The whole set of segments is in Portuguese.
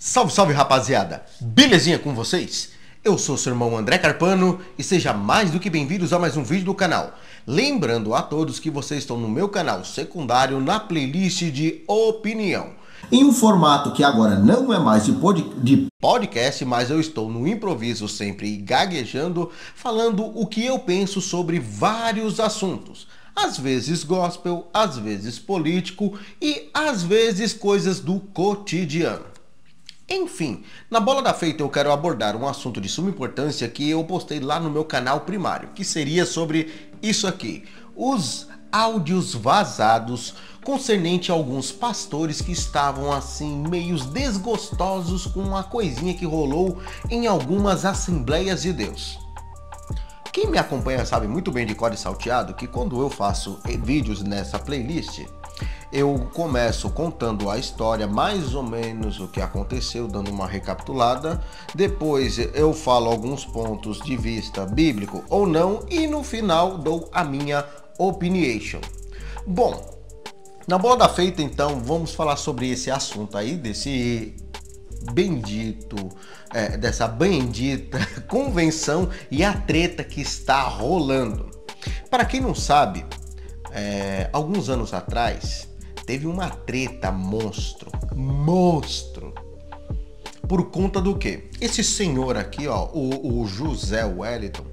Salve, salve rapaziada! Belezinha com vocês? Eu sou seu irmão André Carpano e seja mais do que bem-vindos a mais um vídeo do canal. Lembrando a todos que vocês estão no meu canal secundário na playlist de opinião. Em um formato que agora não é mais de podcast, mas eu estou no improviso sempre gaguejando, falando o que eu penso sobre vários assuntos. Às vezes gospel, às vezes político e às vezes coisas do cotidiano. Enfim, na Bola da Feita eu quero abordar um assunto de suma importância que eu postei lá no meu canal primário, que seria sobre isso aqui, os áudios vazados concernente a alguns pastores que estavam assim meio desgostosos com uma coisinha que rolou em algumas Assembleias de Deus. Quem me acompanha sabe muito bem de cor e salteado que quando eu faço vídeos nessa playlist, eu começo contando a história, mais ou menos o que aconteceu, dando uma recapitulada. Depois eu falo alguns pontos de vista bíblico ou não e no final dou a minha opinião. Bom, na Bola da Feita então vamos falar sobre esse assunto aí, desse dessa bendita convenção e a treta que está rolando. Para quem não sabe, alguns anos atrás teve uma treta monstro. Por conta do quê? Esse senhor aqui, ó, o José Wellington,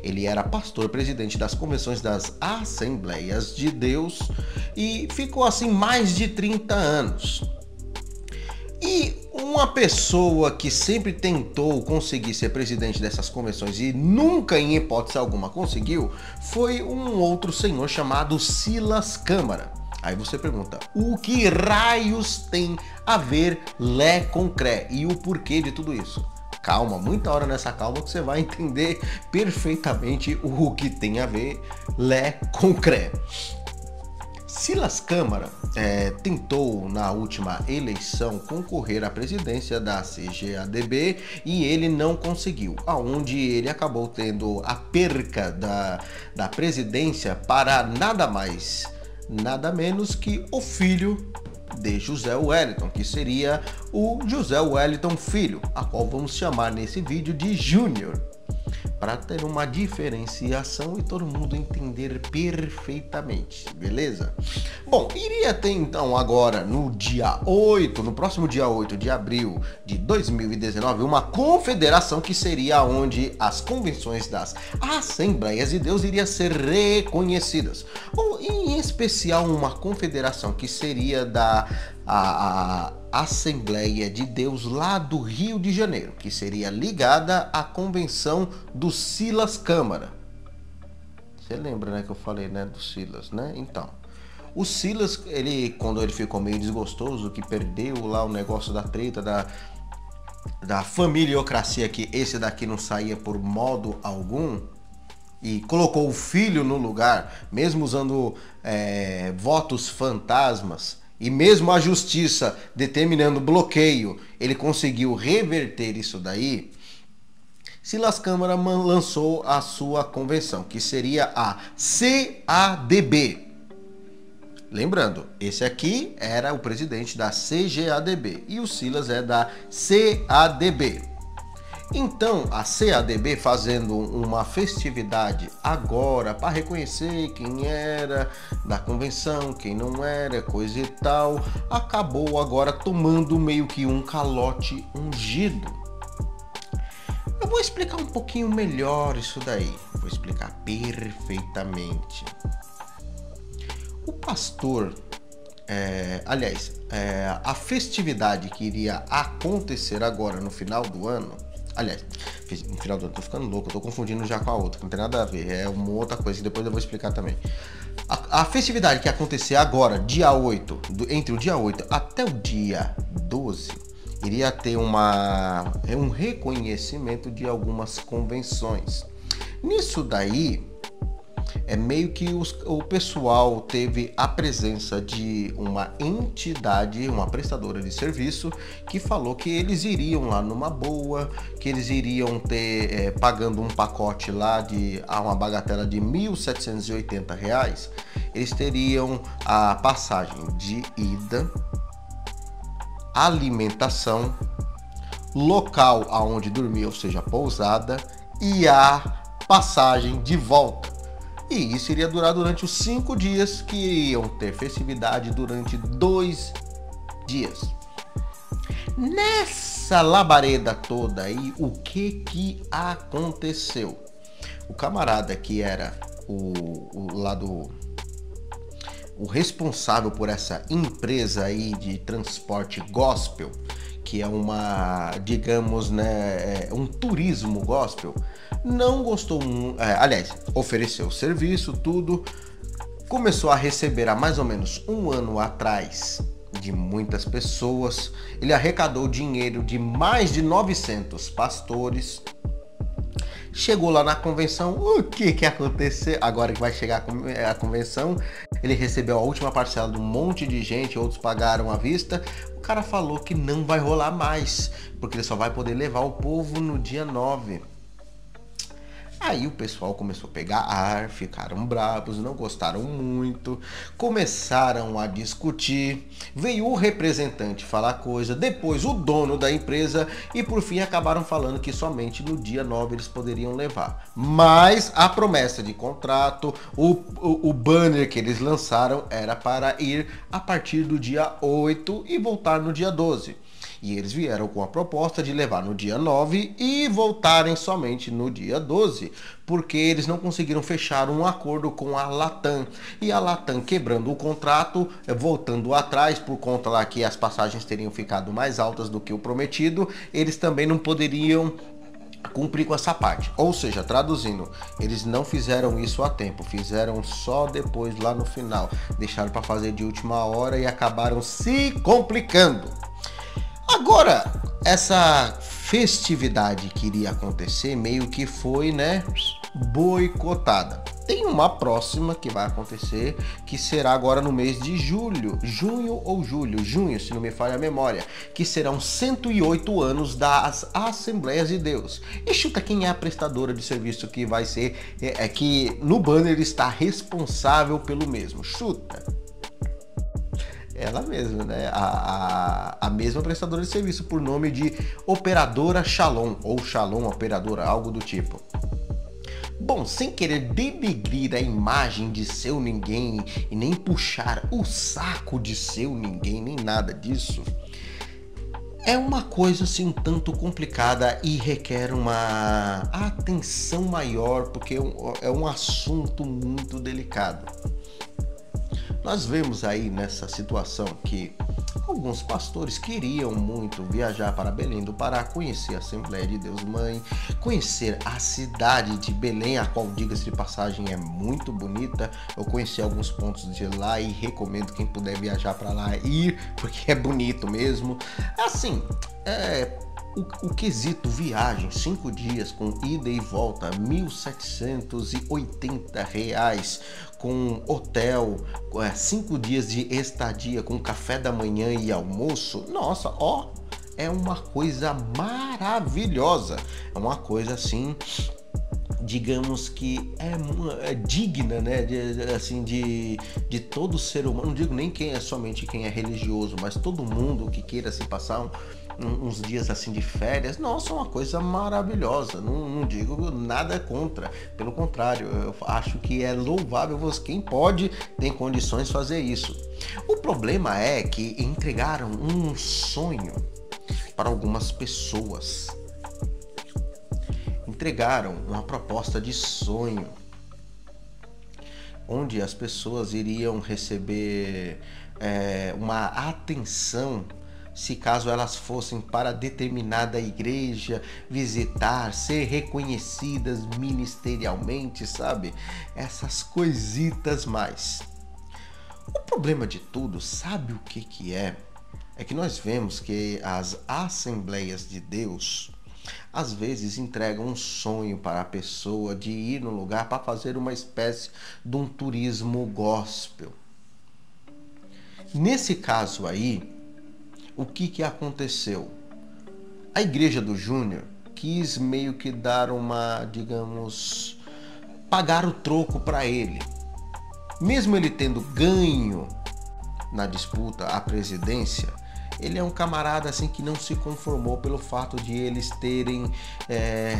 ele era pastor presidente das convenções das Assembleias de Deus e ficou assim mais de 30 anos. E uma pessoa que sempre tentou conseguir ser presidente dessas convenções e nunca, em hipótese alguma, conseguiu, foi um outro senhor chamado Silas Câmara. Aí você pergunta, o que raios tem a ver Lé com Cré e o porquê de tudo isso? Calma, muita hora nessa calma que você vai entender perfeitamente o que tem a ver Lé com Cré. Silas Câmara tentou na última eleição concorrer à presidência da CGADB e ele não conseguiu, aonde ele acabou tendo a perca da presidência para nada mais, nada menos que o filho de José Wellington, que seria o José Wellington Filho, a qual vamos chamar nesse vídeo de Júnior, para ter uma diferenciação e todo mundo entender perfeitamente, beleza? Bom, iria ter então agora no próximo dia 8 de abril de 2019, uma confederação que seria onde as convenções das Assembleias de Deus iriam ser reconhecidas, ou em especial uma confederação que seria a Assembleia de Deus lá do Rio de Janeiro, que seria ligada à convenção do Silas Câmara. Você lembra, né, que eu falei, né, do Silas, né? Então, o Silas, quando ele ficou meio desgostoso, que perdeu lá o negócio da treta, da familiocracia, que esse daqui não saía por modo algum, e colocou o filho no lugar, mesmo usando votos fantasmas, e mesmo a justiça determinando bloqueio, ele conseguiu reverter isso daí. Silas Câmara lançou a sua convenção, que seria a CADB. Lembrando, esse aqui era o presidente da CGADB e o Silas é da CADB. Então, a CADB, fazendo uma festividade agora para reconhecer quem era da convenção, quem não era, coisa e tal, acabou agora tomando meio que um calote ungido. Eu vou explicar um pouquinho melhor isso daí, vou explicar perfeitamente. O pastor, a festividade que iria acontecer agora no final do ano, no final do ano, tô ficando louco, eu tô confundindo já com a outra, que não tem nada a ver, é uma outra coisa que depois eu vou explicar também. A festividade que ia acontecer agora, dia 8, entre o dia 8 até o dia 12, iria ter um reconhecimento de algumas convenções. Nisso daí, é meio que o pessoal teve a presença de uma entidade, uma prestadora de serviço, que falou que eles iriam lá numa boa, que eles iriam ter, pagando um pacote lá de uma bagatela de R$ 1.780, eles teriam a passagem de ida, alimentação local aonde dormir, ou seja, a pousada, e a passagem de volta. E isso iria durar durante os 5 dias, que iriam ter festividade durante 2 dias. Nessa labareda toda aí, o que aconteceu? O camarada que era o responsável por essa empresa aí de transporte gospel, que é digamos, né, um turismo gospel, não gostou, aliás, ofereceu serviço, tudo, começou a receber há mais ou menos 1 ano atrás de muitas pessoas, ele arrecadou dinheiro de mais de 900 pastores. Chegou lá na convenção, o que aconteceu? Agora que vai chegar a convenção, ele recebeu a última parcela de um monte de gente, outros pagaram à vista. O cara falou que não vai rolar mais, porque ele só vai poder levar o povo no dia 9. Aí o pessoal começou a pegar ar, ficaram bravos, não gostaram muito, começaram a discutir, veio o representante falar coisa, depois o dono da empresa e por fim acabaram falando que somente no dia 9 eles poderiam levar. Mas a promessa de contrato, o banner que eles lançaram era para ir a partir do dia 8 e voltar no dia 12. E eles vieram com a proposta de levar no dia 9 e voltarem somente no dia 12, porque eles não conseguiram fechar um acordo com a Latam. E a Latam, quebrando o contrato, voltando atrás, por conta lá que as passagens teriam ficado mais altas do que o prometido, eles também não poderiam cumprir com essa parte. Ou seja, traduzindo, eles não fizeram isso a tempo, fizeram só depois, lá no final. Deixaram para fazer de última hora e acabaram se complicando. Agora, essa festividade que iria acontecer meio que foi, né, boicotada. Tem uma próxima que vai acontecer, que será agora no mês de junho, se não me falha a memória, que serão 108 anos das Assembleias de Deus. E chuta quem é a prestadora de serviço que vai ser, que no banner está responsável pelo mesmo. Chuta. Ela mesma, né? A mesma prestadora de serviço, por nome de Operadora Shalom, ou Shalom Operadora, algo do tipo. Bom, sem querer denegrir a imagem de seu ninguém e nem puxar o saco de seu ninguém, nem nada disso, é uma coisa assim um tanto complicada e requer uma atenção maior, porque é um assunto muito delicado. Nós vemos aí nessa situação que alguns pastores queriam muito viajar para Belém do Pará, conhecer a Assembleia de Deus Mãe, conhecer a cidade de Belém, a qual, diga-se de passagem, é muito bonita. Eu conheci alguns pontos de lá e recomendo quem puder viajar para lá ir, porque é bonito mesmo. Assim, o quesito viagem, 5 dias com ida e volta, R$ 1.780, com hotel, 5 dias de estadia, com café da manhã e almoço, nossa, é uma coisa maravilhosa, é uma coisa assim, digamos que é digna, né, de todo ser humano. Não digo nem quem é somente quem é religioso, mas todo mundo que queira se passar uns dias assim de férias, nossa, é uma coisa maravilhosa. Não digo nada contra, pelo contrário, eu acho que é louvável quem pode, tem condições de fazer isso. O problema é que entregaram um sonho para algumas pessoas. Entregaram uma proposta de sonho, onde as pessoas iriam receber uma atenção se caso elas fossem para determinada igreja, visitar, ser reconhecidas ministerialmente, sabe? Essas coisitas mais. O problema de tudo, sabe o que é? É que nós vemos que as Assembleias de Deus às vezes entregam um sonho para a pessoa de ir no lugar para fazer uma espécie de um turismo gospel. Nesse caso aí, o que aconteceu? A Igreja do Júnior quis meio que dar digamos, pagar o troco para ele. Mesmo ele tendo ganho na disputa à presidência, Ele é um camarada assim que não se conformou pelo fato de eles terem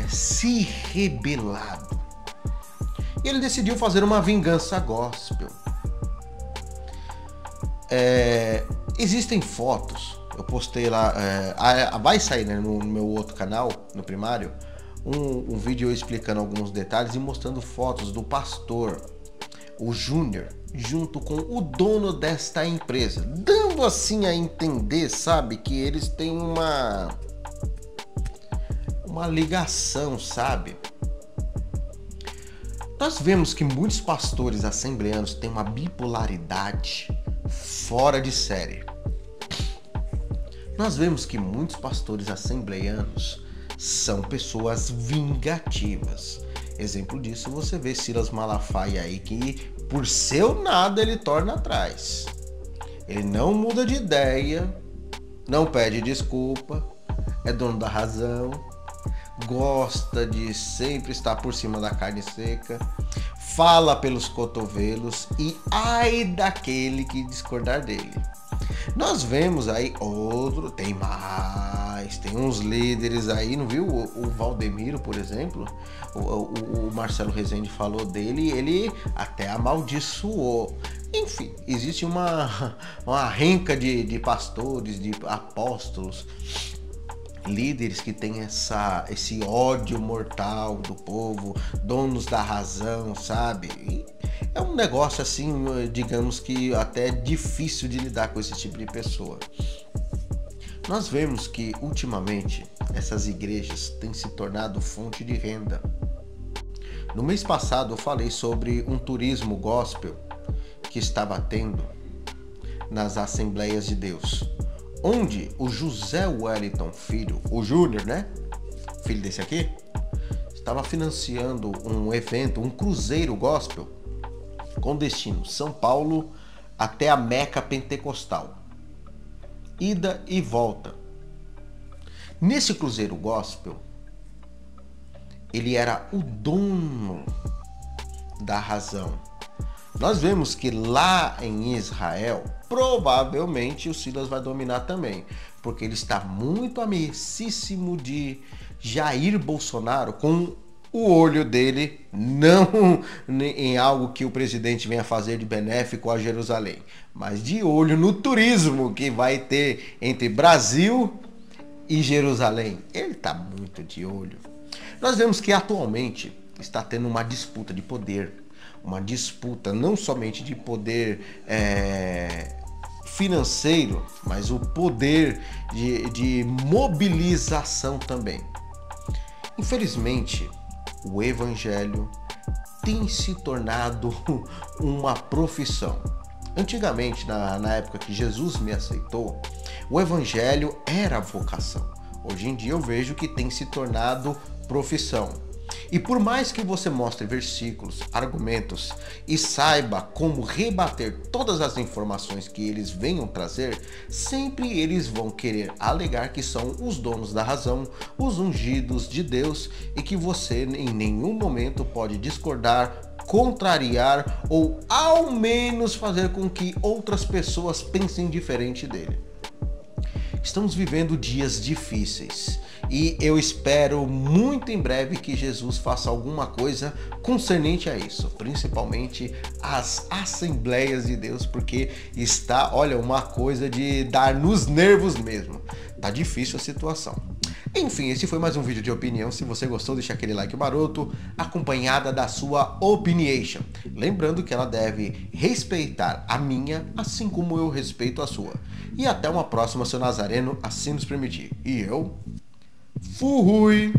se rebelado. E ele decidiu fazer uma vingança gospel. Existem fotos, eu postei lá, vai sair, né, no meu outro canal, no primário, um vídeo explicando alguns detalhes e mostrando fotos do pastor, o Júnior, junto com o dono desta empresa, dando assim a entender, sabe, que eles têm uma ligação, sabe? Nós vemos que muitos pastores assembleanos têm uma bipolaridade fora de série. Nós vemos que muitos pastores assembleanos são pessoas vingativas. Exemplo disso, você vê Silas Malafaia aí, que por seu nada ele torna atrás. Ele não muda de ideia, não pede desculpa, é dono da razão, gosta de sempre estar por cima da carne seca, fala pelos cotovelos e ai daquele que discordar dele. Nós vemos aí tem uns líderes aí, não viu? O Valdemiro, por exemplo, o Marcelo Rezende falou dele, ele até amaldiçoou. Enfim, existe uma renca de pastores, de apóstolos, líderes que têm esse ódio mortal do povo, donos da razão, sabe? E é um negócio assim, digamos que até difícil de lidar com esse tipo de pessoa. Nós vemos que ultimamente essas igrejas têm se tornado fonte de renda. No mês passado eu falei sobre um turismo gospel que estava tendo nas Assembleias de Deus, onde o José Wellington Filho, o Júnior, né? Filho desse aqui, estava financiando um evento, um cruzeiro gospel, com destino São Paulo até a Meca Pentecostal. Ida e volta. Nesse cruzeiro gospel, ele era o dono da razão. Nós vemos que lá em Israel, provavelmente o Silas vai dominar também, porque ele está muito amicíssimo de Jair Bolsonaro, com o olho dele não em algo que o presidente venha fazer de benéfico a Jerusalém, mas de olho no turismo que vai ter entre Brasil e Jerusalém. Ele está muito de olho. Nós vemos que atualmente está tendo uma disputa de poder, uma disputa não somente de poder financeiro, mas o poder de mobilização também. Infelizmente, o evangelho tem se tornado uma profissão. Antigamente, na época que Jesus me aceitou, o evangelho era vocação. Hoje em dia eu vejo que tem se tornado profissão. E por mais que você mostre versículos, argumentos e saiba como rebater todas as informações que eles venham trazer, sempre eles vão querer alegar que são os donos da razão, os ungidos de Deus, e que você em nenhum momento pode discordar, contrariar ou ao menos fazer com que outras pessoas pensem diferente dele. Estamos vivendo dias difíceis e eu espero muito em breve que Jesus faça alguma coisa concernente a isso, principalmente as Assembleias de Deus, porque está, olha, uma coisa de dar nos nervos mesmo. Tá difícil a situação. Enfim, esse foi mais um vídeo de opinião. Se você gostou, deixa aquele like maroto, acompanhada da sua opiniation. Lembrando que ela deve respeitar a minha, assim como eu respeito a sua. E até uma próxima, seu Nazareno, assim nos permitir. E eu fui!